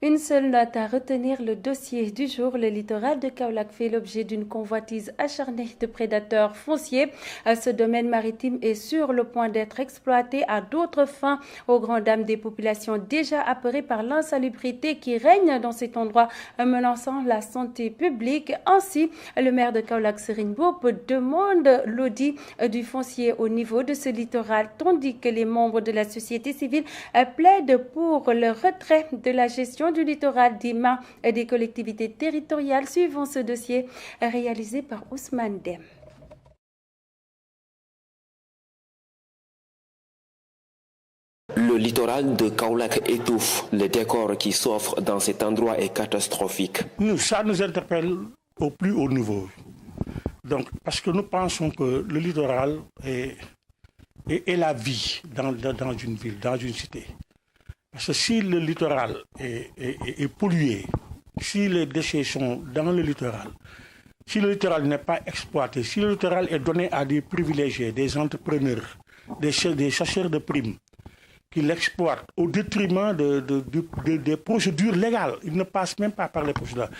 Une seule note à retenir, le dossier du jour. Le littoral de Kaolack fait l'objet d'une convoitise acharnée de prédateurs fonciers. Ce domaine maritime est sur le point d'être exploité à d'autres fins, aux grandes dames des populations déjà apeurées par l'insalubrité qui règne dans cet endroit, menaçant la santé publique. Ainsi, le maire de Kaolack, Serigne Mboup, demande l'audit du foncier au niveau de ce littoral, tandis que les membres de la société civile plaident pour le retrait de la gestion du littoral des mains et des collectivités territoriales. Suivant ce dossier réalisé par Ousmane Dem. Le littoral de Kaolack étouffe. Le décor qui s'offre dans cet endroit est catastrophique. Ça nous interpelle au plus haut niveau. Donc, parce que nous pensons que le littoral est la vie dans une ville, dans une cité. Parce que si le littoral est pollué, si les déchets sont dans le littoral, si le littoral n'est pas exploité, si le littoral est donné à des privilégiés, des entrepreneurs, des chasseurs de primes, qui l'exploitent au détriment des procédures légales, ils ne passent même pas par les procédures.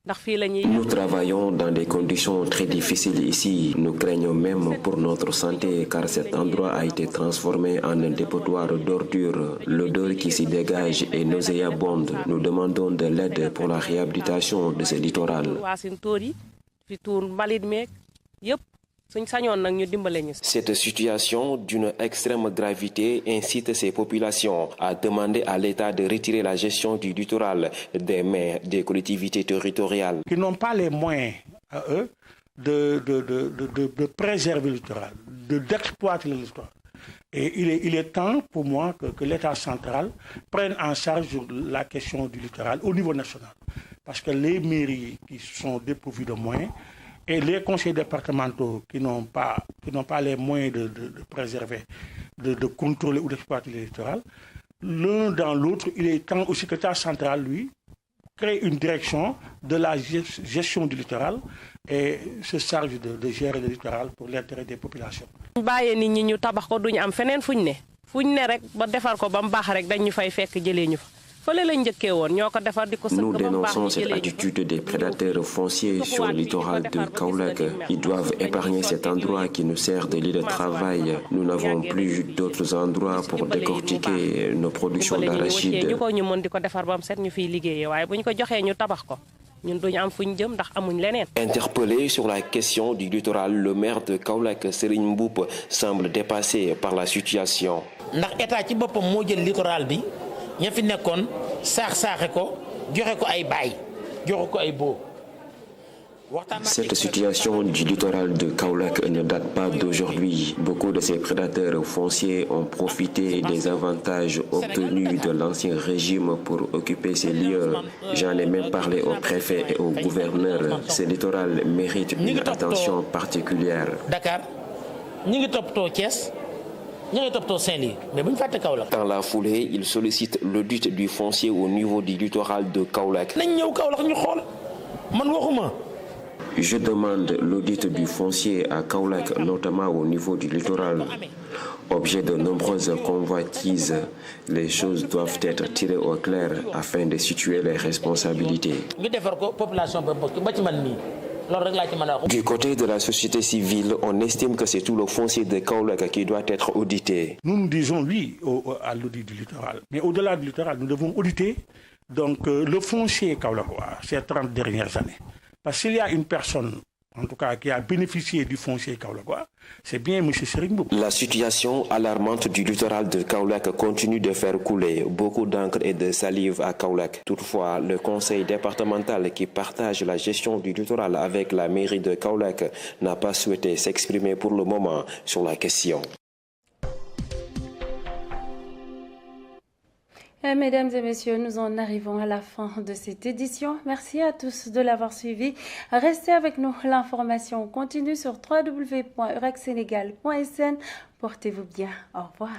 Nous travaillons dans des conditions très difficiles ici. Nous craignons même pour notre santé car cet endroit a été transformé en un dépotoir d'ordures. L'odeur qui s'y dégage est nauséabonde. Nous demandons de l'aide pour la réhabilitation de ce littoral. Cette situation d'une extrême gravité incite ces populations à demander à l'État de retirer la gestion du littoral des mains des collectivités territoriales. Qui n'ont pas les moyens à eux de préserver le littoral, d'exploiter le littoral. Et il est temps pour moi que l'État central prenne en charge la question du littoral au niveau national. Parce que les mairies qui sont dépourvues de moyens, et les conseils départementaux qui n'ont pas les moyens de préserver, de contrôler ou d'exploiter le littoral, l'un dans l'autre, il est temps aussi que l'État central, lui, crée une direction de la gestion du littoral et se charge de gérer le littoral pour l'intérêt des populations. Nous dénonçons cette attitude des prédateurs fonciers sur le littoral de Kaolack. Ils doivent épargner cet endroit qui nous sert de lieu de travail. Nous n'avons plus d'autres endroits pour décortiquer nos productions d'arachide. Interpellé sur la question du littoral, le maire de Kaolack, Serigne Mboup, semble dépassé par la situation. Cette situation du littoral de Kaolack ne date pas d'aujourd'hui. Beaucoup de ces prédateurs fonciers ont profité des avantages obtenus de l'ancien régime pour occuper ces lieux. J'en ai même parlé au préfet et au gouverneur. Ce littoral mérite une attention particulière. Dans la foulée, il sollicite l'audit du foncier au niveau du littoral de Kaolack. Je demande l'audit du foncier à Kaolack, notamment au niveau du littoral. Objet de nombreuses convoitises, les choses doivent être tirées au clair afin de situer les responsabilités. Du côté de la société civile, on estime que c'est tout le foncier de Kaolack qui doit être audité. Nous disons oui à l'audit du littoral. Mais au-delà du littoral, nous devons auditer donc, le foncier kaolackois ces 30 dernières années. Parce qu'il y a une personne, en tout cas, qui a bénéficié du foncier kaolackois, c'est bien M. Serigne Mboup. La situation alarmante du littoral de Kaolack continue de faire couler beaucoup d'encre et de salive à Kaolack. Toutefois, le conseil départemental qui partage la gestion du littoral avec la mairie de Kaolack n'a pas souhaité s'exprimer pour le moment sur la question. Mesdames et messieurs, nous en arrivons à la fin de cette édition. Merci à tous de l'avoir suivi. Restez avec nous. L'information continue sur www.urexsénégal.sn. Portez-vous bien. Au revoir.